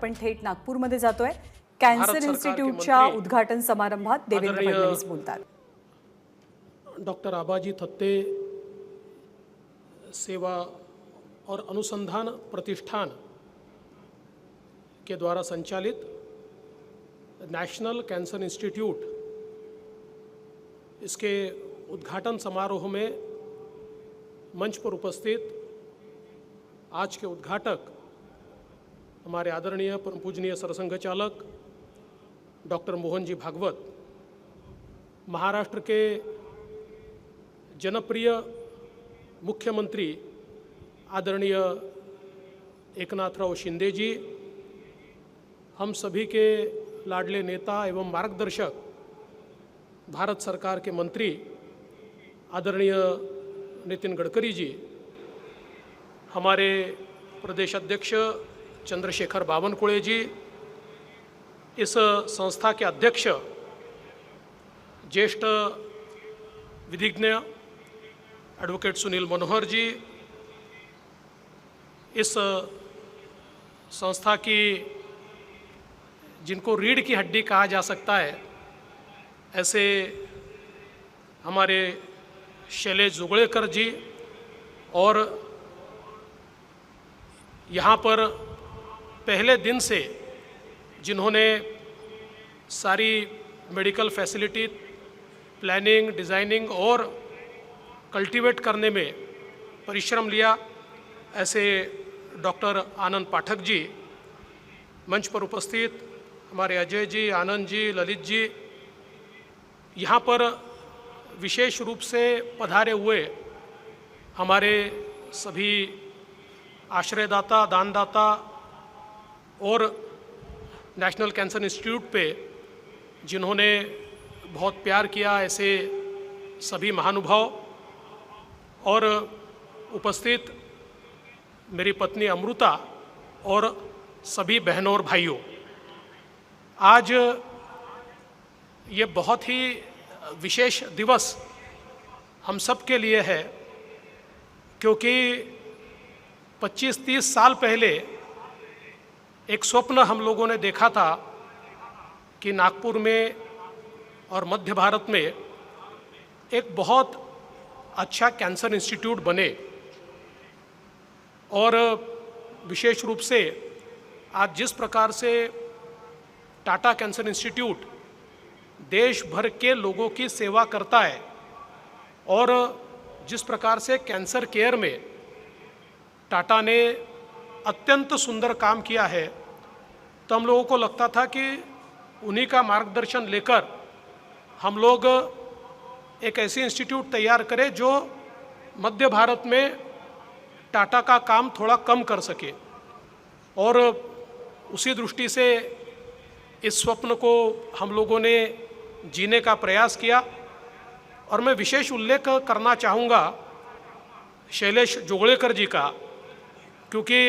आपण थेट नागपूरमध्ये जातोय। कॅन्सर इन्स्टिट्यूटच्या उद्घाटन समारंभात देवेंद्र फडणवीस बोलतात। डॉक्टर आबाजी थत्ते सेवा और अनुसंधान प्रतिष्ठान के द्वारा संचालित नेशनल कैंसर इंस्टीट्यूट, इसके उद्घाटन समारोह में मंच पर उपस्थित आज के उद्घाटक हमारे आदरणीय परम पूजनीय सरसंघ चालक डॉक्टर मोहन जी भागवत, महाराष्ट्र के जनप्रिय मुख्यमंत्री आदरणीय एकनाथराव शिंदे जी, हम सभी के लाडले नेता एवं मार्गदर्शक भारत सरकार के मंत्री आदरणीय नितिन गडकरी जी, हमारे प्रदेश अध्यक्ष चंद्रशेखर बावनकुळे जी, इस संस्था के अध्यक्ष ज्येष्ठ विधिज्ञ एडवोकेट सुनील मनोहर जी, इस संस्था की जिनको रीढ़ की हड्डी कहा जा सकता है, ऐसे हमारे शैलेश जुगलेकर जी, और यहाँ पर पहले दिन से जिन्होंने सारी मेडिकल फैसिलिटी प्लानिंग, डिज़ाइनिंग और कल्टीवेट करने में परिश्रम लिया, ऐसे डॉक्टर आनंद पाठक जी, मंच पर उपस्थित हमारे अजय जी, आनंद जी, ललित जी, यहाँ पर विशेष रूप से पधारे हुए हमारे सभी आश्रयदाता, दानदाता और नेशनल कैंसर इंस्टीट्यूट पे जिन्होंने बहुत प्यार किया, ऐसे सभी महानुभाव, और उपस्थित मेरी पत्नी अमृता और सभी बहनों और भाइयों, आज ये बहुत ही विशेष दिवस हम सब के लिए है, क्योंकि 25-30 साल पहले एक स्वप्न हम लोगों ने देखा था कि नागपुर में और मध्य भारत में एक बहुत अच्छा कैंसर इंस्टीट्यूट बने, और विशेष रूप से आज जिस प्रकार से टाटा कैंसर इंस्टीट्यूट देश भर के लोगों की सेवा करता है, और जिस प्रकार से कैंसर केयर में टाटा ने अत्यंत सुंदर काम किया है, तो हम लोगों को लगता था कि उन्हीं का मार्गदर्शन लेकर हम लोग एक ऐसी इंस्टीट्यूट तैयार करें जो मध्य भारत में टाटा का काम थोड़ा कम कर सके, और उसी दृष्टि से इस स्वप्न को हम लोगों ने जीने का प्रयास किया। और मैं विशेष उल्लेख करना चाहूँगा शैलेश जुगलेकर जी का, क्योंकि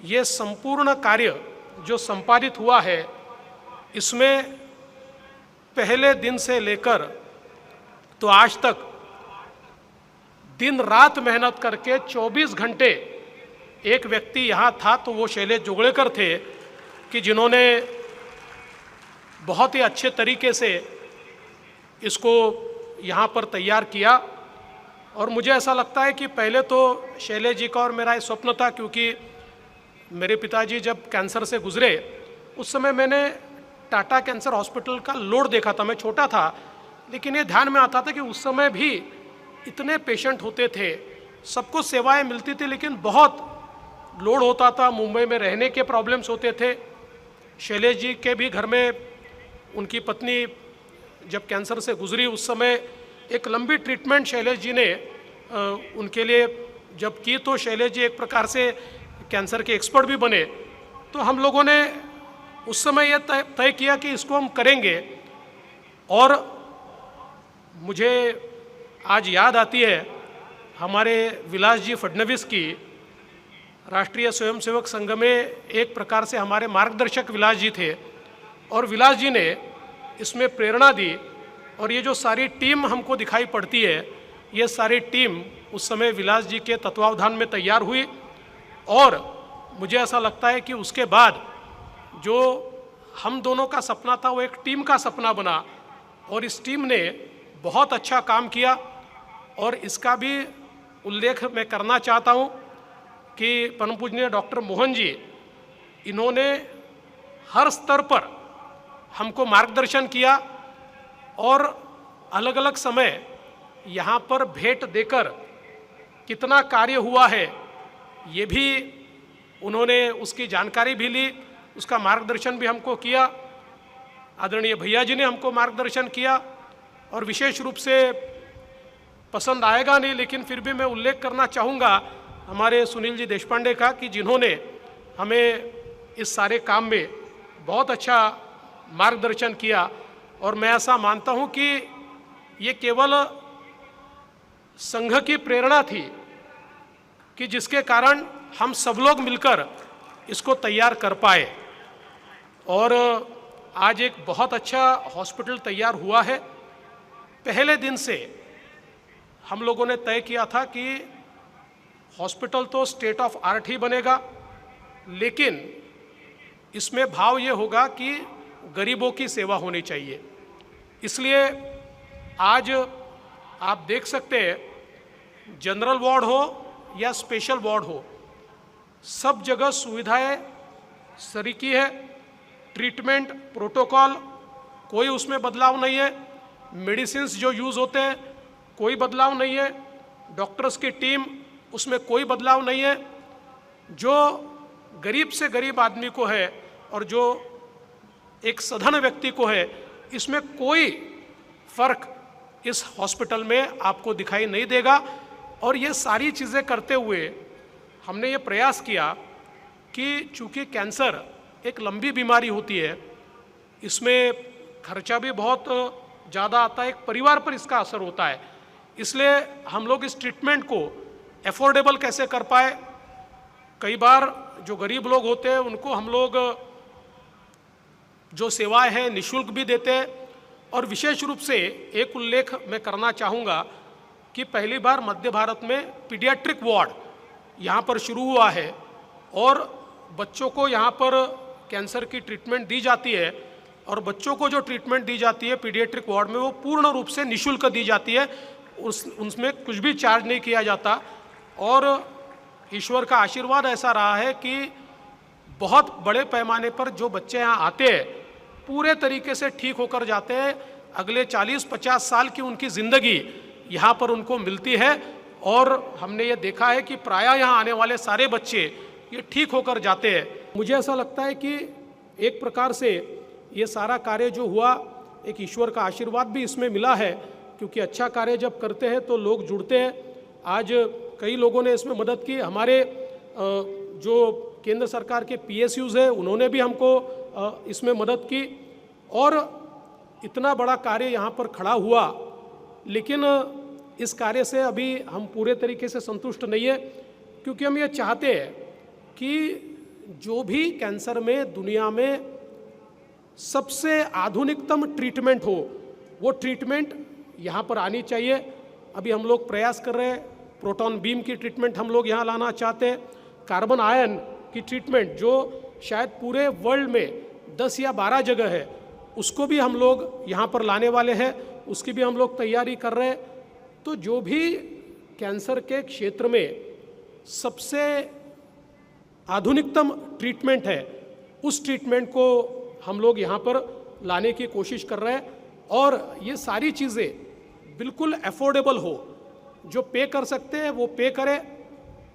ये संपूर्ण कार्य जो संपादित हुआ है, इसमें पहले दिन से लेकर तो आज तक दिन रात मेहनत करके 24 घंटे एक व्यक्ति यहाँ था, तो वो शैलेश जुगलेकर थे, कि जिन्होंने बहुत ही अच्छे तरीके से इसको यहाँ पर तैयार किया। और मुझे ऐसा लगता है कि पहले तो शैलेश जी का और मेरा ये स्वप्न था, क्योंकि मेरे पिताजी जब कैंसर से गुजरे उस समय मैंने टाटा कैंसर हॉस्पिटल का लोड देखा था। मैं छोटा था, लेकिन ये ध्यान में आता था कि उस समय भी इतने पेशेंट होते थे, सबको सेवाएं मिलती थी, लेकिन बहुत लोड होता था, मुंबई में रहने के प्रॉब्लम्स होते थे। शैलेश जी के भी घर में उनकी पत्नी जब कैंसर से गुजरी, उस समय एक लंबी ट्रीटमेंट शैलेश जी ने उनके लिए जब की, तो शैलेश जी एक प्रकार से कैंसर के एक्सपर्ट भी बने। तो हम लोगों ने उस समय यह तय किया कि इसको हम करेंगे। और मुझे आज याद आती है हमारे विलास जी फडणवीस की, राष्ट्रीय स्वयंसेवक संघ में एक प्रकार से हमारे मार्गदर्शक विलास जी थे, और विलास जी ने इसमें प्रेरणा दी। और ये जो सारी टीम हमको दिखाई पड़ती है, ये सारी टीम उस समय विलास जी के तत्वावधान में तैयार हुई, और मुझे ऐसा लगता है कि उसके बाद जो हम दोनों का सपना था वो एक टीम का सपना बना और इस टीम ने बहुत अच्छा काम किया। और इसका भी उल्लेख मैं करना चाहता हूँ कि परम पूजनीय डॉक्टर मोहन जी, इन्होंने हर स्तर पर हमको मार्गदर्शन किया और अलग अलग समय यहाँ पर भेंट देकर कितना कार्य हुआ है ये भी उन्होंने उसकी जानकारी भी ली, उसका मार्गदर्शन भी हमको किया। आदरणीय भैया जी ने हमको मार्गदर्शन किया और विशेष रूप से पसंद आएगा नहीं लेकिन फिर भी मैं उल्लेख करना चाहूँगा हमारे सुनील जी देशपांडे का, कि जिन्होंने हमें इस सारे काम में बहुत अच्छा मार्गदर्शन किया। और मैं ऐसा मानता हूँ कि ये केवल संघ की प्रेरणा थी कि जिसके कारण हम सब लोग मिलकर इसको तैयार कर पाए और आज एक बहुत अच्छा हॉस्पिटल तैयार हुआ है। पहले दिन से हम लोगों ने तय किया था कि हॉस्पिटल तो स्टेट ऑफ आर्ट ही बनेगा, लेकिन इसमें भाव ये होगा कि गरीबों की सेवा होनी चाहिए। इसलिए आज आप देख सकते हैं जनरल वार्ड हो या स्पेशल वार्ड हो, सब जगह सुविधाएं सरीकी है। ट्रीटमेंट प्रोटोकॉल कोई उसमें बदलाव नहीं है, मेडिसिन्स जो यूज़ होते हैं कोई बदलाव नहीं है, डॉक्टर्स की टीम उसमें कोई बदलाव नहीं है। जो गरीब से गरीब आदमी को है और जो एक सधन व्यक्ति को है, इसमें कोई फर्क इस हॉस्पिटल में आपको दिखाई नहीं देगा। और ये सारी चीज़ें करते हुए हमने ये प्रयास किया कि चूँकि कैंसर एक लंबी बीमारी होती है, इसमें खर्चा भी बहुत ज़्यादा आता है, एक परिवार पर इसका असर होता है, इसलिए हम लोग इस ट्रीटमेंट को एफोर्डेबल कैसे कर पाए। कई बार जो गरीब लोग होते हैं उनको हम लोग जो सेवाएं हैं निःशुल्क भी देते हैं। और विशेष रूप से एक उल्लेख मैं करना चाहूँगा कि पहली बार मध्य भारत में पीडियाट्रिक वार्ड यहाँ पर शुरू हुआ है और बच्चों को यहाँ पर कैंसर की ट्रीटमेंट दी जाती है। और बच्चों को जो ट्रीटमेंट दी जाती है पीडियाट्रिक वार्ड में वो पूर्ण रूप से निःशुल्क दी जाती है, उसमें कुछ भी चार्ज नहीं किया जाता। और ईश्वर का आशीर्वाद ऐसा रहा है कि बहुत बड़े पैमाने पर जो बच्चे यहाँ आते हैं पूरे तरीके से ठीक होकर जाते हैं। अगले 40-50 साल की उनकी ज़िंदगी यहाँ पर उनको मिलती है और हमने ये देखा है कि प्रायः यहाँ आने वाले सारे बच्चे ये ठीक होकर जाते हैं। मुझे ऐसा लगता है कि एक प्रकार से ये सारा कार्य जो हुआ एक ईश्वर का आशीर्वाद भी इसमें मिला है, क्योंकि अच्छा कार्य जब करते हैं तो लोग जुड़ते हैं। आज कई लोगों ने इसमें मदद की, हमारे जो केंद्र सरकार के PSUs है उन्होंने भी हमको इसमें मदद की और इतना बड़ा कार्य यहाँ पर खड़ा हुआ। लेकिन इस कार्य से अभी हम पूरे तरीके से संतुष्ट नहीं है, क्योंकि हम ये चाहते हैं कि जो भी कैंसर में दुनिया में सबसे आधुनिकतम ट्रीटमेंट हो वो ट्रीटमेंट यहाँ पर आनी चाहिए। अभी हम लोग प्रयास कर रहे हैं, प्रोटॉन बीम की ट्रीटमेंट हम लोग यहाँ लाना चाहते हैं, कार्बन आयन की ट्रीटमेंट जो शायद पूरे वर्ल्ड में 10 या 12 जगह है उसको भी हम लोग यहाँ पर लाने वाले हैं, उसकी भी हम लोग तैयारी कर रहे हैं। तो जो भी कैंसर के क्षेत्र में सबसे आधुनिकतम ट्रीटमेंट है उस ट्रीटमेंट को हम लोग यहाँ पर लाने की कोशिश कर रहे हैं और ये सारी चीज़ें बिल्कुल अफोर्डेबल हो। जो पे कर सकते हैं वो पे करें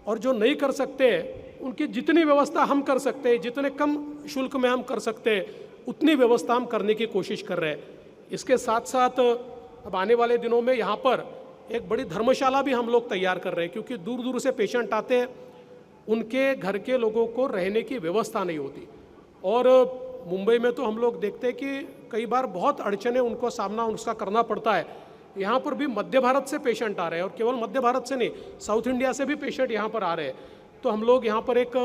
और जो नहीं कर सकते हैं उनकी जितनी व्यवस्था हम कर सकते हैं, जितने कम शुल्क में हम कर सकते हैं उतनी व्यवस्था हम करने की कोशिश कर रहे हैं। इसके साथ साथ अब आने वाले दिनों में यहाँ पर एक बड़ी धर्मशाला भी हम लोग तैयार कर रहे हैं, क्योंकि दूर दूर से पेशेंट आते हैं, उनके घर के लोगों को रहने की व्यवस्था नहीं होती। और मुंबई में तो हम लोग देखते हैं कि कई बार बहुत अड़चने उनको सामना उसका करना पड़ता है। यहाँ पर भी मध्य भारत से पेशेंट आ रहे हैं और केवल मध्य भारत से नहीं, साउथ इंडिया से भी पेशेंट यहाँ पर आ रहे हैं। तो हम लोग यहाँ पर एक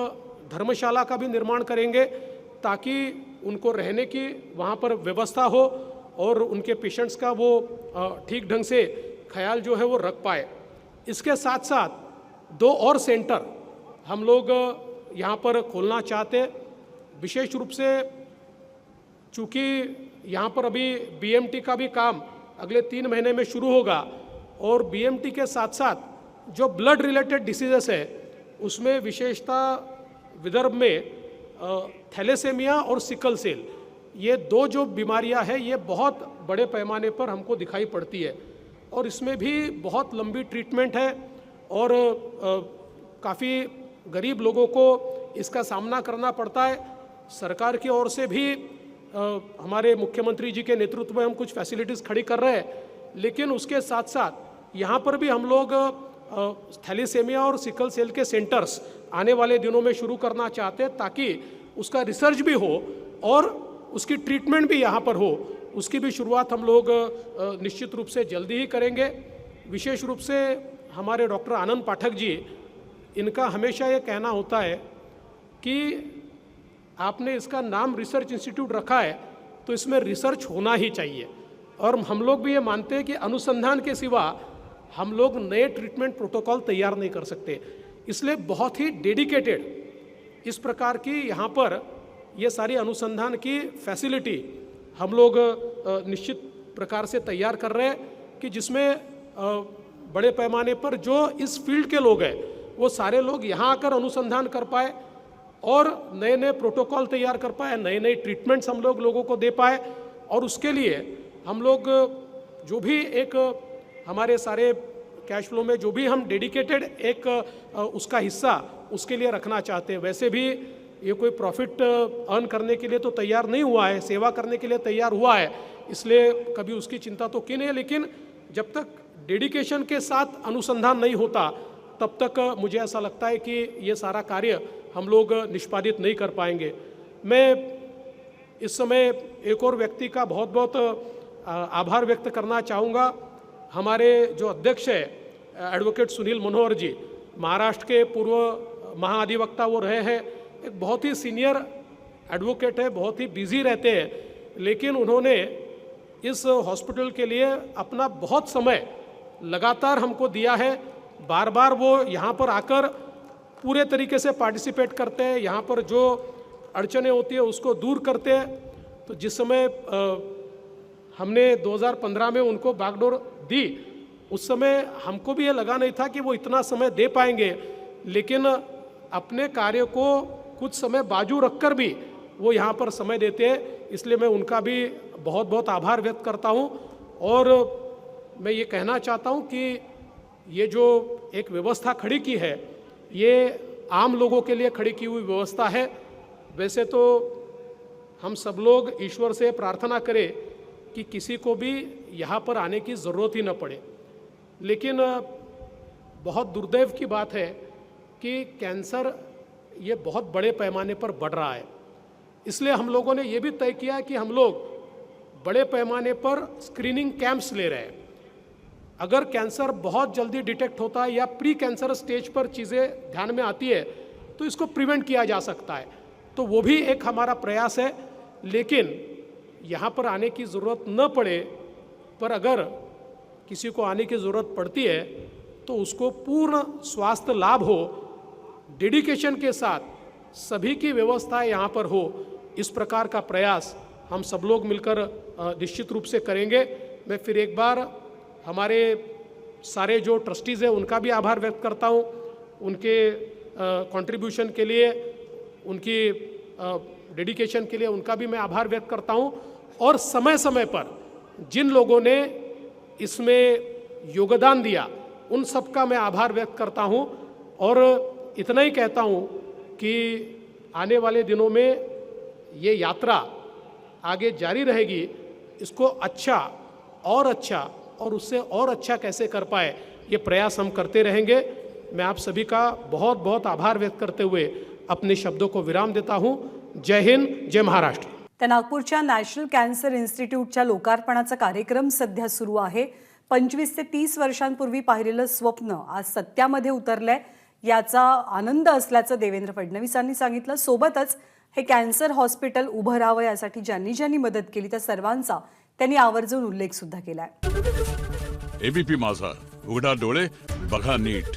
धर्मशाला का भी निर्माण करेंगे ताकि उनको रहने की वहाँ पर व्यवस्था हो और उनके पेशेंट्स का वो ठीक ढंग से ख्याल जो है वो रख पाए। इसके साथ साथ 2 और सेंटर हम लोग यहाँ पर खोलना चाहते। विशेष रूप से चूँकि यहाँ पर अभी बीएमटी का भी काम अगले 3 महीने में शुरू होगा और बीएमटी के साथ साथ जो ब्लड रिलेटेड डिसीजेस है उसमें विशेषतः विदर्भ में थैलेसेमिया और सिकल सेल, ये 2 जो बीमारियां हैं ये बहुत बड़े पैमाने पर हमको दिखाई पड़ती है और इसमें भी बहुत लंबी ट्रीटमेंट है और काफ़ी गरीब लोगों को इसका सामना करना पड़ता है। सरकार की ओर से भी हमारे मुख्यमंत्री जी के नेतृत्व में हम कुछ फैसिलिटीज़ खड़ी कर रहे हैं, लेकिन उसके साथ साथ यहाँ पर भी हम लोग थैलेसेमिया और सिकल सेल के सेंटर्स आने वाले दिनों में शुरू करना चाहते हैं ताकि उसका रिसर्च भी हो और उसकी ट्रीटमेंट भी यहाँ पर हो। उसकी भी शुरुआत हम लोग निश्चित रूप से जल्दी ही करेंगे। विशेष रूप से हमारे डॉक्टर आनंद पाठक जी, इनका हमेशा ये कहना होता है कि आपने इसका नाम रिसर्च इंस्टीट्यूट रखा है तो इसमें रिसर्च होना ही चाहिए और हम लोग भी ये मानते हैं कि अनुसंधान के सिवा हम लोग नए ट्रीटमेंट प्रोटोकॉल तैयार नहीं कर सकते। इसलिए बहुत ही डेडिकेटेड इस प्रकार की यहाँ पर ये सारी अनुसंधान की फैसिलिटी हम लोग निश्चित प्रकार से तैयार कर रहे हैं कि जिसमें बड़े पैमाने पर जो इस फील्ड के लोग हैं वो सारे लोग यहाँ आकर अनुसंधान कर पाए और नए नए प्रोटोकॉल तैयार कर पाए, नए नए ट्रीटमेंट्स हम लोग लोगों को दे पाए। और उसके लिए हम लोग जो भी एक हमारे सारे कैश फ्लो में जो भी हम डेडिकेटेड एक उसका हिस्सा उसके लिए रखना चाहते हैं। वैसे भी ये कोई प्रॉफिट अर्न करने के लिए तो तैयार नहीं हुआ है, सेवा करने के लिए तैयार हुआ है, इसलिए कभी उसकी चिंता तो की नहीं। लेकिन जब तक डेडिकेशन के साथ अनुसंधान नहीं होता तब तक मुझे ऐसा लगता है कि ये सारा कार्य हम लोग निष्पादित नहीं कर पाएंगे। मैं इस समय एक और व्यक्ति का बहुत बहुत आभार व्यक्त करना चाहूँगा। हमारे जो अध्यक्ष है एडवोकेट सुनील मनोहर जी, महाराष्ट्र के पूर्व महाधिवक्ता वो रहे हैं, एक बहुत ही सीनियर एडवोकेट है, बहुत ही बिजी रहते हैं, लेकिन उन्होंने इस हॉस्पिटल के लिए अपना बहुत समय लगातार हमको दिया है। बार बार वो यहाँ पर आकर पूरे तरीके से पार्टिसिपेट करते हैं, यहाँ पर जो अड़चने होती है उसको दूर करते हैं। तो जिस समय हमने 2015 में उनको बागडोर दी, उस समय हमको भी ये लगा नहीं था कि वो इतना समय दे पाएंगे, लेकिन अपने कार्य को कुछ समय बाजू रखकर भी वो यहाँ पर समय देते हैं। इसलिए मैं उनका भी बहुत बहुत आभार व्यक्त करता हूँ। और मैं ये कहना चाहता हूँ कि ये जो एक व्यवस्था खड़ी की है ये आम लोगों के लिए खड़ी की हुई व्यवस्था है। वैसे तो हम सब लोग ईश्वर से प्रार्थना करें कि किसी को भी यहाँ पर आने की ज़रूरत ही न पड़े, लेकिन बहुत दुर्दैव की बात है कि कैंसर ये बहुत बड़े पैमाने पर बढ़ रहा है। इसलिए हम लोगों ने ये भी तय किया कि हम लोग बड़े पैमाने पर स्क्रीनिंग कैंप्स ले रहे हैं। अगर कैंसर बहुत जल्दी डिटेक्ट होता है या प्री कैंसर स्टेज पर चीज़ें ध्यान में आती है तो इसको प्रिवेंट किया जा सकता है, तो वो भी एक हमारा प्रयास है। लेकिन यहाँ पर आने की ज़रूरत न पड़े, पर अगर किसी को आने की ज़रूरत पड़ती है तो उसको पूर्ण स्वास्थ्य लाभ हो, डेडिकेशन के साथ सभी की व्यवस्था यहाँ पर हो, इस प्रकार का प्रयास हम सब लोग मिलकर निश्चित रूप से करेंगे। मैं फिर एक बार हमारे सारे जो ट्रस्टीज़ हैं उनका भी आभार व्यक्त करता हूँ, उनके कंट्रीब्यूशन के लिए, उनकी डेडिकेशन के लिए उनका भी मैं आभार व्यक्त करता हूँ। और समय समय पर जिन लोगों ने इसमें योगदान दिया उन सब का मैं आभार व्यक्त करता हूँ। और इतना ही कहता हूँ कि आने वाले दिनों में ये यात्रा आगे जारी रहेगी। इसको अच्छा और उससे और अच्छा कैसे कर पाए ये प्रयास हम करते रहेंगे। मैं आप सभी का बहुत बहुत आभार व्यक्त करते हुए अपने शब्दों को विराम देता हूँ। जय हिंद, जय महाराष्ट्र। तर नागपूरच्या नॅशनल कॅन्सर इन्स्टिट्यूटच्या लोकार्पणाचा कार्यक्रम सध्या सुरू आहे। 25 ते 30 वर्षांपूर्वी पाहिलेलं स्वप्न आज सत्यामध्ये उतरलंय, याचा आनंद असल्याचं देवेंद्र फडणवीसांनी सांगितलं। सोबतच हे कॅन्सर हॉस्पिटल उभं राहावं यासाठी ज्यांनी ज्यांनी मदत केली त्या सर्वांचा त्यांनी आवर्जून उल्लेख सुद्धा केलाय। एबीपी माझा, उघडा डोळे बघा नीट।